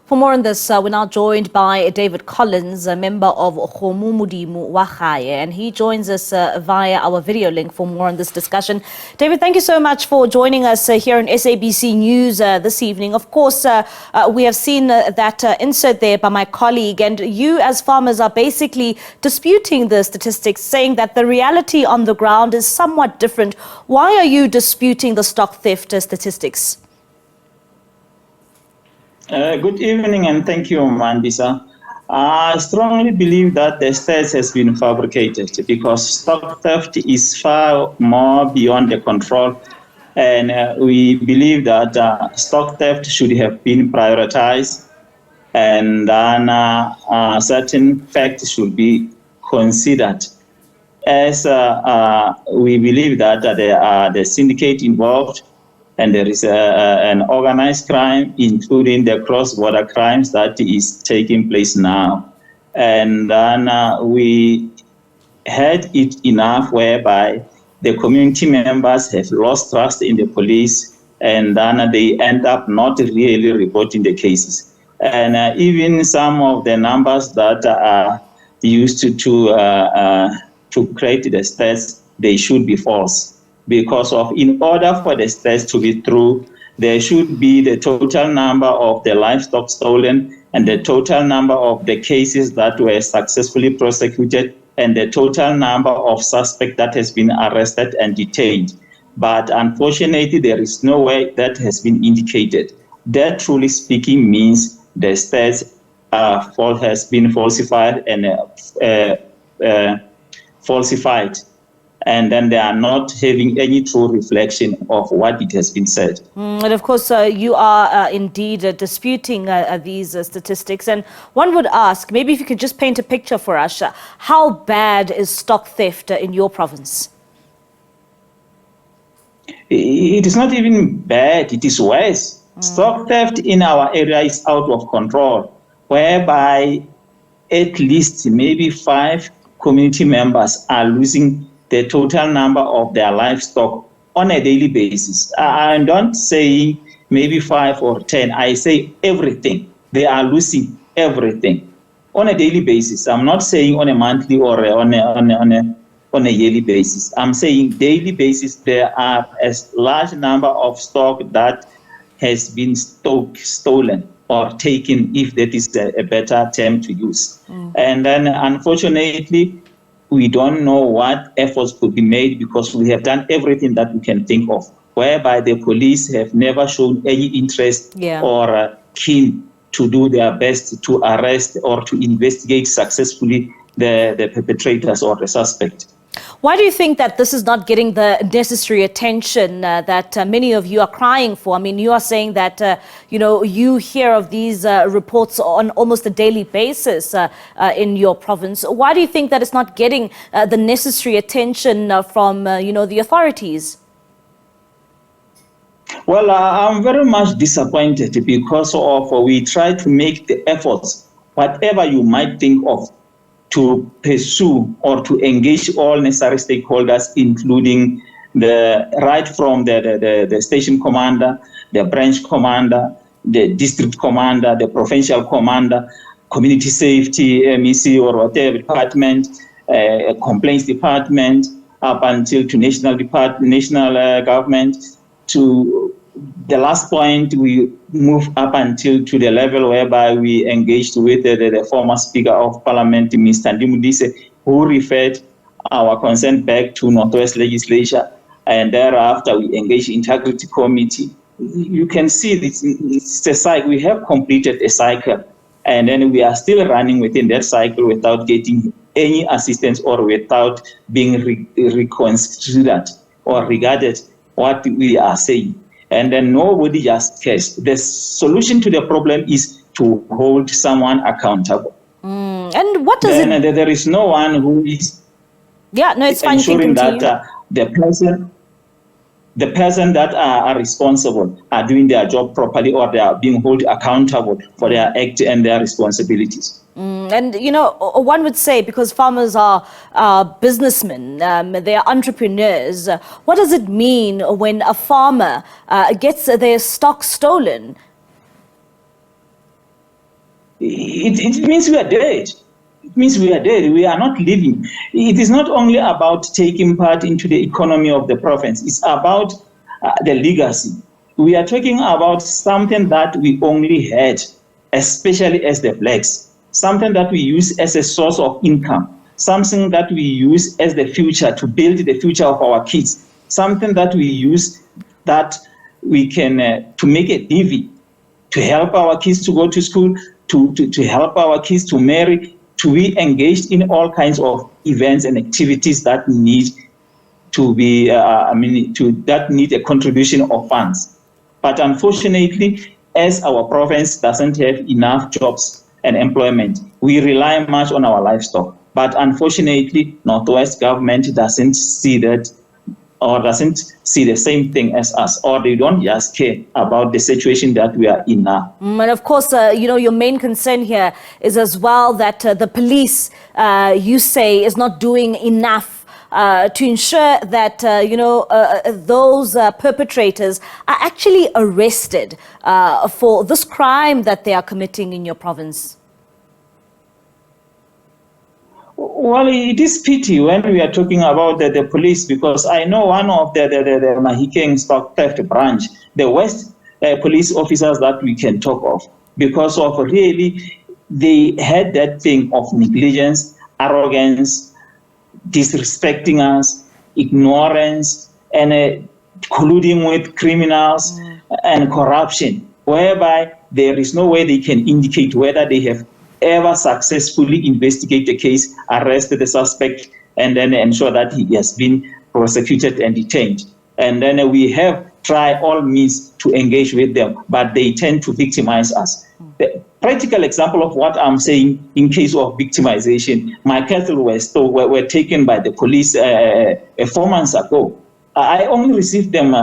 For more on this, we're now joined by David Collins, a member of Kgomo Modimo wa Gae, and he joins us via our video link for more on this discussion. David, thank you so much for joining us here on SABC News this evening. Of course, we have seen that insert there by my colleague, and you as farmers are basically disputing the statistics, saying that the reality on the ground is somewhat different. Why are you disputing the stock theft statistics? Good evening and thank you, Mandisa. I strongly believe that the stats has been fabricated because stock theft is far more beyond the control, and we believe that stock theft should have been prioritized, and then certain facts should be considered. As we believe that there are the syndicate involved, and there is an organized crime, including the cross-border crimes that is taking place now. And then we had it enough whereby the community members have lost trust in the police, and then they end up not really reporting the cases. And even some of the numbers that are used to create the stats, they should be false. Because in order for the stats to be true, there should be the total number of the livestock stolen and the total number of the cases that were successfully prosecuted and the total number of suspects that has been arrested and detained. But unfortunately, there is no way that has been indicated. That, truly speaking, means the stats has been falsified and falsified. And then they are not having any true reflection of what it has been said. And of course, you are indeed disputing these statistics. And one would ask, maybe if you could just paint a picture for us, how bad is stock theft in your province? It is not even bad, it is worse. Stock theft in our area is out of control, whereby at least maybe 5 community members are losing the total number of their livestock on a daily basis. I don't say maybe 5 or 10. I say everything. They are losing everything on a daily basis. I'm not saying on a monthly or on a yearly basis. I'm saying daily basis. There are a large number of stock that has been stolen or taken, if that is a better term to use. And then, unfortunately, we don't know what efforts could be made because we have done everything that we can think of, whereby the police have never shown any interest or keen to do their best to arrest or to investigate successfully the perpetrators or the suspect. Why do you think that this is not getting the necessary attention that many of you are crying for? I mean, you are saying that, you hear of these reports on almost a daily basis in your province. Why do you think that it's not getting the necessary attention from, the authorities? Well, I'm very much disappointed because we try to make the efforts, whatever you might think of, to pursue or to engage all necessary stakeholders, including right from the station commander, the branch commander, the district commander, the provincial commander, community safety, MEC or whatever department, complaints department, up until to national government. To the last point, we move up until to the level whereby we engaged with the former Speaker of Parliament, Mr. Modimo, who referred our concern back to Northwest Legislature, and thereafter we engaged Integrity Committee. You can see it's a cycle. We have completed a cycle, and then we are still running within that cycle without getting any assistance or without being reconsidered or regarded what we are saying. And then nobody just cares. The solution to the problem is to hold someone accountable. And what does there is no one who is ensuring that the person that are responsible are doing their job properly, or they are being held accountable for their act and their responsibilities. And, one would say, because farmers are businessmen, they are entrepreneurs, what does it mean when a farmer gets their stock stolen? it means we are dead. It means we are dead. We are not living. It is not only about taking part into the economy of the province. It's about the legacy. We are talking about something that we only had, especially as the blacks, something that we use as a source of income, something that we use as the future to build the future of our kids, something that we use that we can to make a divvy, to help our kids to go to school, to help our kids to marry, to be engaged in all kinds of events and activities that need to be, that need a contribution of funds. But unfortunately, as our province doesn't have enough jobs and employment, we rely much on our livestock. But unfortunately, Northwest government doesn't see that, or doesn't see the same thing as us, or they don't just care about the situation that we are in now. And of course, your main concern here is as well that the police, you say, is not doing enough to ensure that, those perpetrators are actually arrested for this crime that they are committing in your province. Well, it is pity when we are talking about the police, because I know one of the Mahikeng stock theft branch, the West police officers that we can talk of, because of really, they had that thing of negligence, arrogance, disrespecting us, ignorance, and colluding with criminals and corruption, whereby there is no way they can indicate whether they have ever successfully investigate the case, arrest the suspect, and then ensure that he has been prosecuted and detained. And then we have tried all means to engage with them, but they tend to victimize us. The practical example of what I'm saying in case of victimization, my cattle were taken by the police 4 months ago. I only received them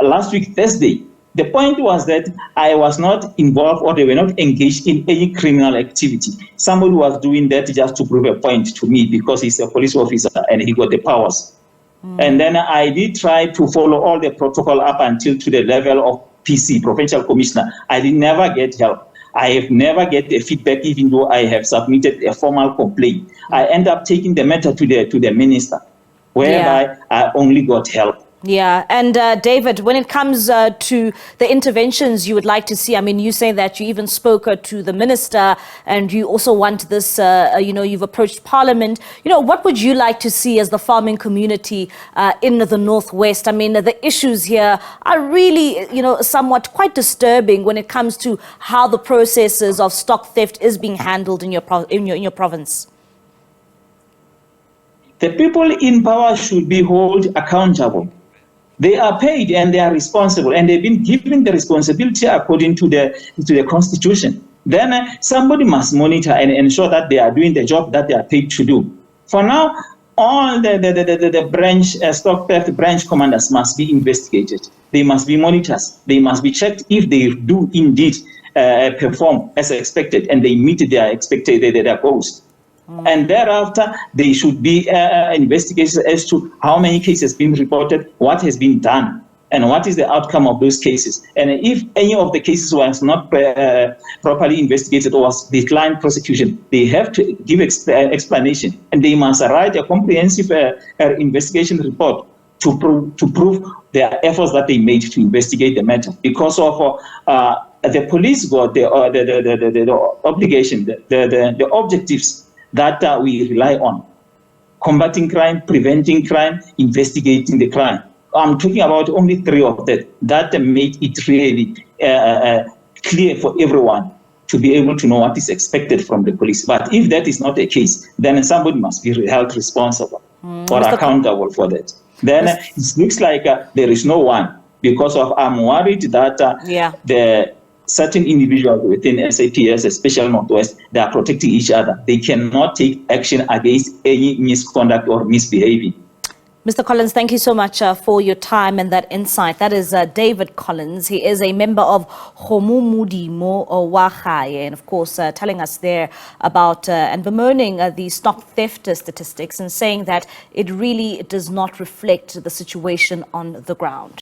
last week, Thursday. The point was that I was not involved, or they were not engaged in any criminal activity. Somebody was doing that just to prove a point to me because he's a police officer and he got the powers. And then I did try to follow all the protocol up until to the level of PC, Provincial Commissioner. I did never get help. I have never get a feedback, even though I have submitted a formal complaint. I end up taking the matter to the minister, whereby I only got help. Yeah, and David, when it comes to the interventions you would like to see, I mean, you say that you even spoke to the minister and you also want this, you've approached Parliament. What would you like to see as the farming community in the Northwest? I mean, the issues here are really, somewhat quite disturbing when it comes to how the processes of stock theft is being handled in your province. The people in power should be held accountable. They are paid and they are responsible, and they've been given the responsibility according to the Constitution. Then somebody must monitor and ensure that they are doing the job that they are paid to do. For now, all the branch stock theft branch commanders must be investigated. They must be monitored. They must be checked if they do indeed perform as expected and they meet their goals. And thereafter, there should be investigations as to how many cases have been reported, what has been done, and what is the outcome of those cases. And if any of the cases was not properly investigated or was declined prosecution, they have to give explanation, and they must write a comprehensive investigation report to prove their efforts that they made to investigate the matter. Because of the police got the obligation, the objectives that we rely on: combating crime, preventing crime, investigating the crime. I'm talking about only 3 of that. That made it really clear for everyone to be able to know what is expected from the police. But if that is not the case, then somebody must be held responsible or accountable for that. Then it looks like there is no one, because of I'm worried that the certain individuals within SAPS, especially Northwest, they are protecting each other. They cannot take action against any misconduct or misbehavior. Mr. Collins, thank you so much for your time and that insight. That is David Collins. He is a member of Kgomo Modimo wa Kgaye, and of course telling us there about and bemoaning the stock theft statistics and saying that it really does not reflect the situation on the ground.